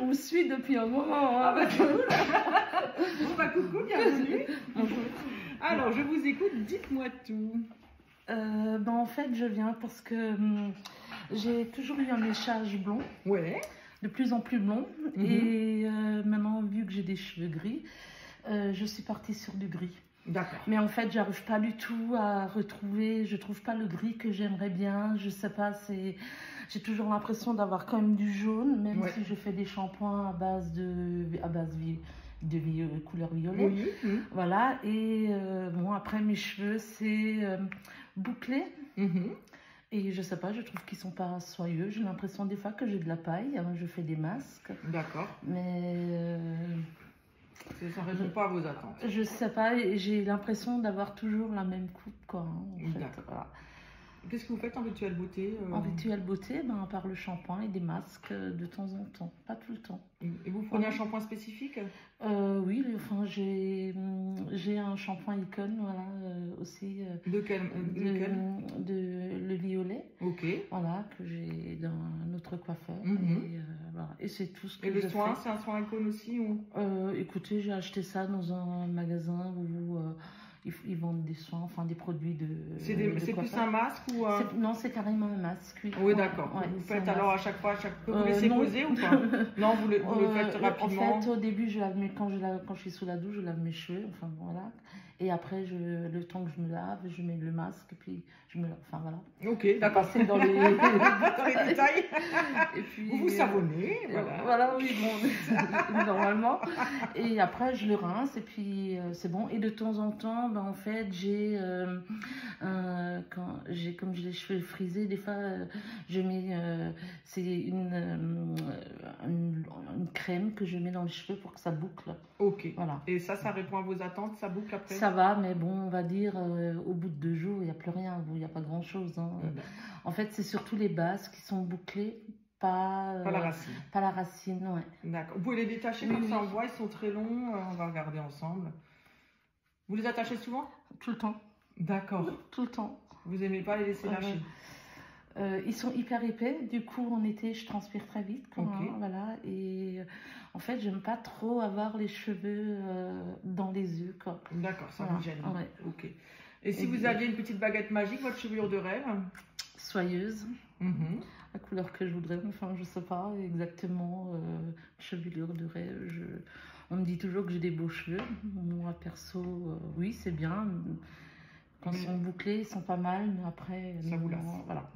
vous suis depuis un moment. Ah bah cool. Bon bah coucou, bienvenue. Alors, je vous écoute, dites-moi tout. En fait, je viens parce que j'ai toujours eu un léchage blond, Ouais. de plus en plus blond. Et maintenant, vu que j'ai des cheveux gris, je suis partie sur du gris. D'accord. Mais en fait, j'arrive pas du tout à retrouver, je trouve pas le gris que j'aimerais bien. Je sais pas, j'ai toujours l'impression d'avoir quand même du jaune, même si je fais des shampoings à base de couleur violet. Oui. Voilà, et bon, après mes cheveux, c'est bouclé. Et je sais pas, je trouve qu'ils sont pas soyeux. J'ai l'impression des fois que j'ai de la paille. Hein, je fais des masques. D'accord. Mais ça ne répond pas à vos attentes. je sais pas, j'ai l'impression d'avoir toujours la même coupe, quoi. Hein, en fait, voilà. Qu'est-ce que vous faites en rituel beauté En rituel beauté, à part le shampoing et des masques de temps en temps, pas tout le temps. Et vous prenez un shampoing spécifique? Oui, enfin, j'ai un shampoing Icon, voilà, aussi. Lequel? Le violet. Ok. Voilà, que j'ai d'un autre coiffeur. Voilà. Et c'est tout ce que je fais. Et le soin, fais. c'est un soin Icon aussi ou... Écoutez, j'ai acheté ça dans un magasin où ils vendent des soins, enfin des produits de. C'est plus un masque ou Non, c'est carrément un masque. Oui, d'accord. Vous faites alors à chaque fois, vous laissez poser ou pas? Non, vous le faites rapidement. En fait, au début, quand je suis sous la douche, je lave mes cheveux, enfin voilà. Et après, le temps que je me lave, je mets le masque et puis je me lave. Enfin voilà. Ok, d'accord. C'est dans les détails. Et puis, vous savonnez, voilà. Voilà, oui, bon, normalement. Et après, je le rince et puis c'est bon. Et de temps en temps, en fait, comme j'ai les cheveux frisés, des fois, je mets, c'est une crème que je mets dans les cheveux pour que ça boucle. Ok. Voilà. Et ça répond à vos attentes, ça boucle après? Ça va, mais bon, on va dire, au bout de 2 jours, il n'y a plus rien, il n'y a pas grand-chose. Hein. En fait, c'est surtout les bases qui sont bouclées. Pas la racine. Pas la racine, ouais. D'accord. Vous pouvez les détacher comme ça, on voit, ils sont très longs, on va regarder ensemble. Vous les attachez souvent? Tout le temps. D'accord. Tout le temps. Vous n'aimez pas les laisser lâcher? Ils sont hyper épais, du coup en été je transpire très vite, voilà. Et en fait j'aime pas trop avoir les cheveux dans les yeux, quoi. D'accord, ça vous gêne. Ouais. Ok. Et si vous aviez une petite baguette magique, votre chevelure de rêve? Soyeuse. La couleur que je voudrais, enfin je sais pas exactement, chevelure de rêve. On me dit toujours que j'ai des beaux cheveux. Moi perso, oui c'est bien. Quand ils sont bouclés, ils sont pas mal, mais après... Ça vous lasse. Voilà.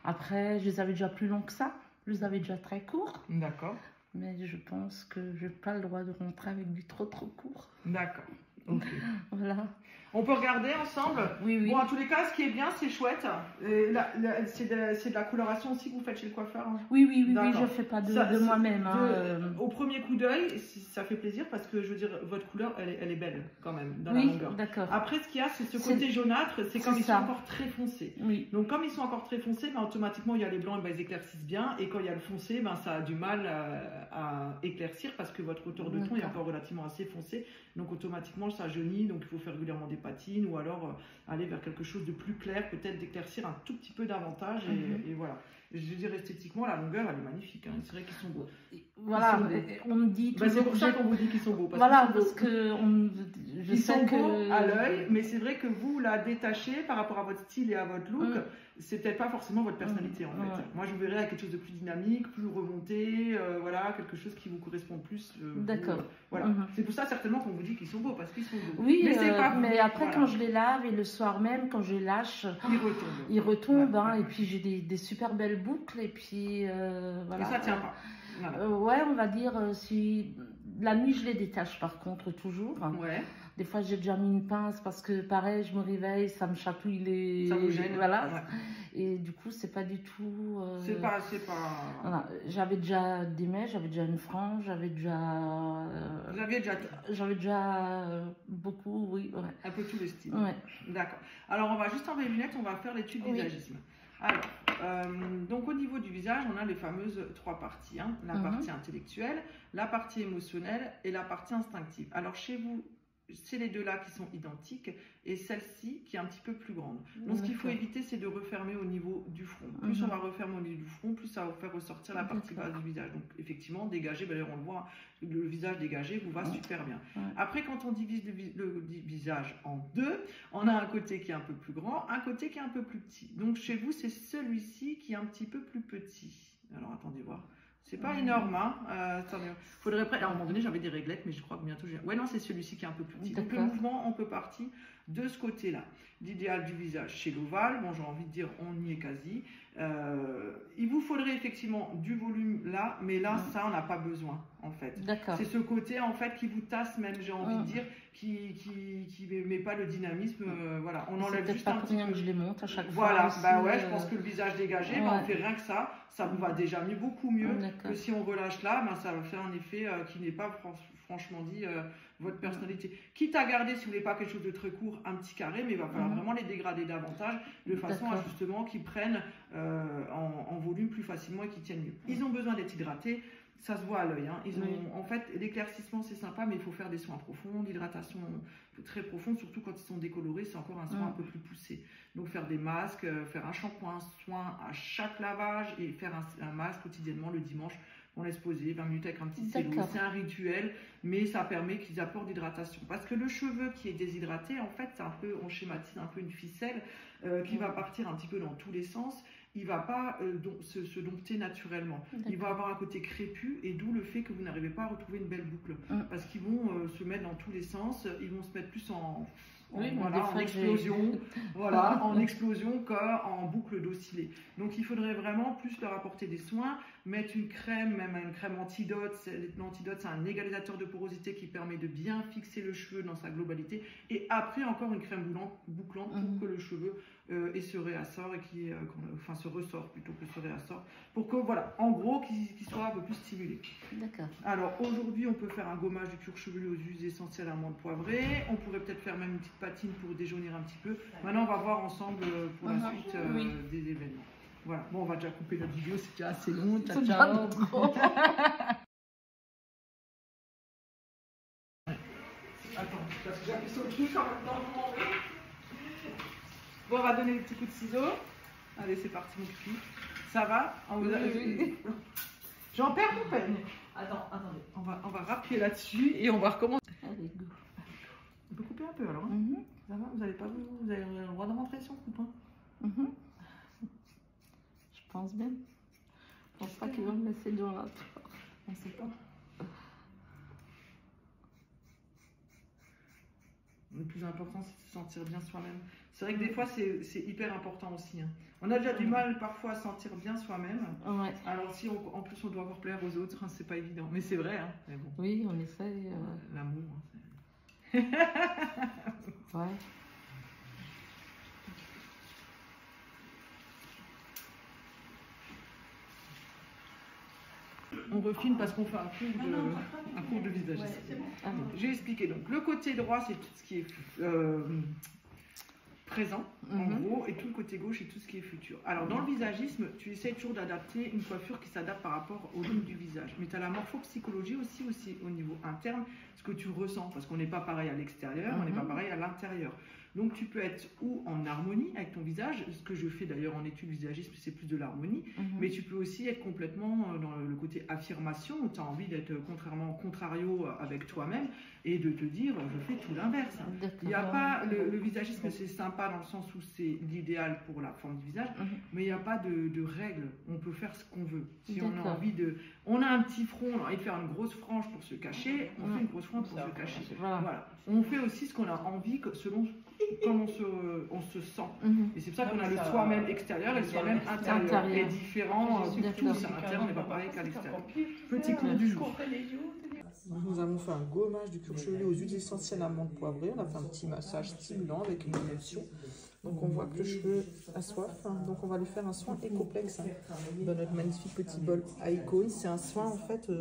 Après, je les avais déjà plus longs que ça. Je les avais déjà très courts. D'accord. Mais je pense que je n'ai pas le droit de rentrer avec du trop court. D'accord. Ok. Voilà. On peut regarder ensemble? Oui. Bon, en tous les cas, ce qui est bien, c'est chouette. C'est de la coloration aussi que vous faites chez le coiffeur? Oui, je ne fais pas de moi-même. Au premier coup d'œil, ça fait plaisir parce que, je veux dire, votre couleur, elle est belle quand même, dans la longueur. D'accord. Après, ce qu'il y a, c'est ce côté jaunâtre, c'est comme ils sont encore très foncés. Oui. Donc, comme ils sont encore très foncés, automatiquement, il y a les blancs, ils éclaircissent bien. Et quand il y a le foncé, ça a du mal à éclaircir parce que votre hauteur de ton est encore relativement assez foncé. Donc, automatiquement, ça jaunit. Donc, il faut faire régulièrement des patines ou alors aller vers quelque chose de plus clair, peut-être d'éclaircir un tout petit peu davantage. Et voilà. Je veux dire, esthétiquement, la longueur, elle est magnifique. Hein. C'est vrai qu'ils sont beaux. Voilà, on me dit toujours... c'est pour ça qu'on vous dit qu'ils sont beaux. Parce que ils sont beaux à l'œil, mais c'est vrai que vous la détachez par rapport à votre style et à votre look. C'est peut-être pas forcément votre personnalité en fait. Moi, je vous verrais à quelque chose de plus dynamique, plus remonté, voilà, quelque chose qui vous correspond plus. D'accord. Voilà. C'est pour ça certainement qu'on vous dit qu'ils sont beaux, parce qu'ils sont beaux. Oui, mais après quand je les lave et le soir même, quand je les lâche, ils retombent. Et puis j'ai des super belles boucles et puis voilà. Et ça tient pas. Voilà. Ouais, on va dire si la nuit je les détache par contre toujours. Ouais. Des fois j'ai déjà mis une pince parce que pareil je me réveille, ça me chatouille les. Ça vous gêne. Voilà. Ouais. Et du coup c'est pas du tout. C'est pas. Voilà. J'avais déjà des mèches, j'avais déjà une frange, j'avais déjà. Vous aviez déjà. J'avais déjà beaucoup, oui. Ouais. Un peu tous les styles. Ouais. D'accord. Alors on va juste enlever les lunettes, on va faire l'étude visagisme. Alors, donc au niveau du visage, on a les fameuses 3 parties. Hein. La partie intellectuelle, la partie émotionnelle et la partie instinctive. Alors chez vous, c'est les deux là qui sont identiques et celle-ci qui est un petit peu plus grande. Donc ce qu'il faut éviter, c'est de refermer au niveau du front. Plus on va refermer au niveau du front, plus ça va faire ressortir la partie basse du visage. Donc effectivement, dégager, d'ailleurs on le voit, le visage dégagé vous va super bien. Après, quand on divise le visage en deux, on a un côté qui est un peu plus grand, un côté qui est un peu plus petit. Donc chez vous, c'est celui-ci qui est un petit peu plus petit. Alors attendez voir. C'est pas énorme, hein. Faudrait à un moment donné, j'avais des réglettes, mais je crois que bientôt j'ai. Ouais, non, c'est celui-ci qui est un peu plus petit. Donc le mouvement, on peut partir de ce côté-là. L'idéal du visage, chez l'ovale, bon, j'ai envie de dire, on y est quasi. Il vous faudrait effectivement du volume là, mais là, ça, on n'a pas besoin, en fait. C'est ce côté, en fait, qui vous tasse même, j'ai envie de dire, qui met pas le dynamisme. Voilà, on enlève juste un petit peu. Que je les monte à chaque fois. Voilà, bah ouais, je pense que le visage dégagé, on fait rien que ça. Ça vous va déjà beaucoup mieux que si on relâche là, ça va faire un effet qui n'est pas franchement dit votre personnalité. Quitte à garder, si vous voulez pas quelque chose de très court, un petit carré, mais il va falloir vraiment les dégrader davantage de façon à justement qu'ils prennent en volume plus facilement et qu'ils tiennent mieux. Ils ont besoin d'être hydratés. Ça se voit à l'œil. Hein. En fait, l'éclaircissement, c'est sympa, mais il faut faire des soins profonds, l'hydratation très profonde, surtout quand ils sont décolorés, c'est encore un soin un peu plus poussé. Donc, faire des masques, faire un shampoing, soin à chaque lavage et faire un masque quotidiennement le dimanche. On laisse poser 20 minutes avec un petit stylo. C'est un rituel, mais ça permet qu'ils apportent d'hydratation. Parce que le cheveu qui est déshydraté, en fait, c'est un peu, on schématise un peu une ficelle qui va partir un petit peu dans tous les sens. Il ne va pas se dompter naturellement. Il va avoir un côté crépu et d'où le fait que vous n'arrivez pas à retrouver une belle boucle. Parce qu'ils vont se mettre dans tous les sens, ils vont se mettre plus en explosion, en explosion qu'en boucle d'oscillé. Donc il faudrait vraiment plus leur apporter des soins, mettre une crème, même une crème antidote. L'antidote, c'est un égalisateur de porosité qui permet de bien fixer le cheveu dans sa globalité. Et après encore une crème bouclante pour que le cheveu se réassort et se ressort plutôt que se réassort, pour que voilà, en gros, qu'il soit un peu plus stimulé. Alors aujourd'hui, on peut faire un gommage du cuir chevelu aux huiles essentielles amandes poivrées. On pourrait peut-être faire même une petite patine pour déjaunir un petit peu. Maintenant, on va voir ensemble pour la suite des événements. Voilà. Bon, on va déjà couper notre vidéo, c'est déjà assez long. Ciao, ciao. Attends, parce que j'appuie sur le truc en même temps. Bon, on va donner des petits coups de ciseaux. Allez, c'est parti, mon petit. Ça va? J'en perds mon peine. Attendez. On va rappuyer là-dessus et on va recommencer. Allez, go. On peut couper un peu alors. Ça va? Vous avez le droit de rentrer si on coupe. Je pense bien. Je pense pas qu'ils vont me laisser dans la tour. On ne sait pas. Le plus important, c'est de se sentir bien soi-même. C'est vrai que des fois, c'est hyper important aussi. Hein. On a déjà du mal parfois à sentir bien soi-même. Alors si en plus on doit encore plaire aux autres, c'est pas évident. Mais c'est vrai. Hein. Mais bon. Oui, on essaye. L'amour. Ouais. On refine parce qu'on fait un cours de visagisme. J'ai expliqué. Donc le côté droit, c'est tout ce qui est présent, en gros, et tout le côté gauche, c'est tout ce qui est futur. Alors dans le visagisme, tu essaies toujours d'adapter une coiffure qui s'adapte par rapport au look du visage. Mais tu as la morphopsychologie aussi au niveau interne, ce que tu ressens, parce qu'on n'est pas pareil à l'extérieur, on n'est pas pareil à l'intérieur. Donc tu peux être ou en harmonie avec ton visage, ce que je fais d'ailleurs en études visagisme, c'est plus de l'harmonie, mais tu peux aussi être complètement dans le côté affirmation, où tu as envie d'être contrario avec toi-même et de te dire je fais tout l'inverse. Il n'y a pas, le visagisme c'est sympa dans le sens où c'est l'idéal pour la forme du visage, mais il n'y a pas de règles, on peut faire ce qu'on veut. Si on a envie on a un petit front, on a envie de faire une grosse frange pour se cacher, on fait une grosse frange pour se cacher. Voilà. On fait aussi ce qu'on a envie selon comment on se sent. Et c'est pour ça qu'on a le soi-même extérieur et le soi-même intérieur. Et différent du tout, à l'intérieur, on n'est pas pareil qu'à l'extérieur. Petit cours du jour. Nous avons fait un gommage du cuir chevelu aux huiles essentielles amandes poivrées. On a fait un petit massage stimulant avec une émotion. Donc on voit que le cheveu a soif. Donc on va lui faire un soin écoplexe dans notre magnifique petit bol à icône. C'est un soin en fait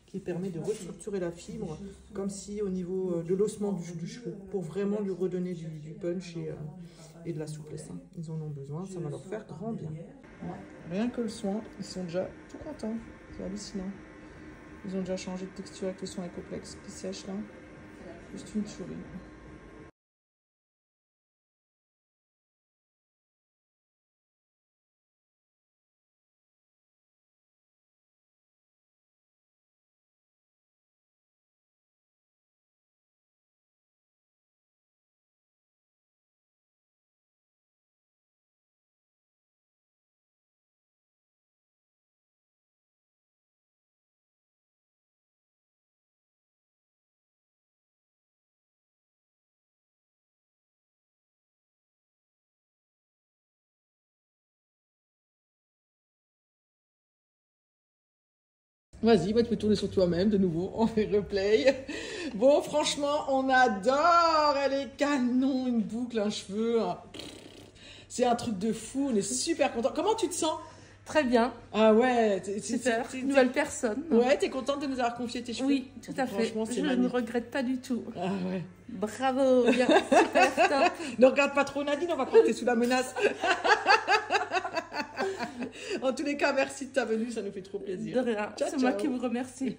qui permet de restructurer la fibre, comme si au niveau de l'ossement du cheveu, pour vraiment lui redonner du punch et de la souplesse. Ils en ont besoin, ça va leur faire grand bien. Rien que le soin, ils sont déjà tout contents. C'est hallucinant. Ils ont déjà changé de texture avec le soin écoplexe qui sèche là. Juste une souris. Vas-y, bah, tu peux tourner sur toi-même de nouveau, on fait replay. Bon, franchement, on adore, elle est canon, une boucle, un cheveu. C'est un truc de fou, on est super content. Comment tu te sens? Très bien. Ah ouais, super. Nouvelle personne. Ouais, t'es contente de nous avoir confié tes cheveux? Oui, tout à fait. Je ne regrette pas du tout. Ah ouais. Bravo, bien, super top. Ne regarde pas trop Nadine, on va croire que t'es sous la menace. En tous les cas, merci de ta venue, ça nous fait trop plaisir. De rien, c'est moi qui vous remercie.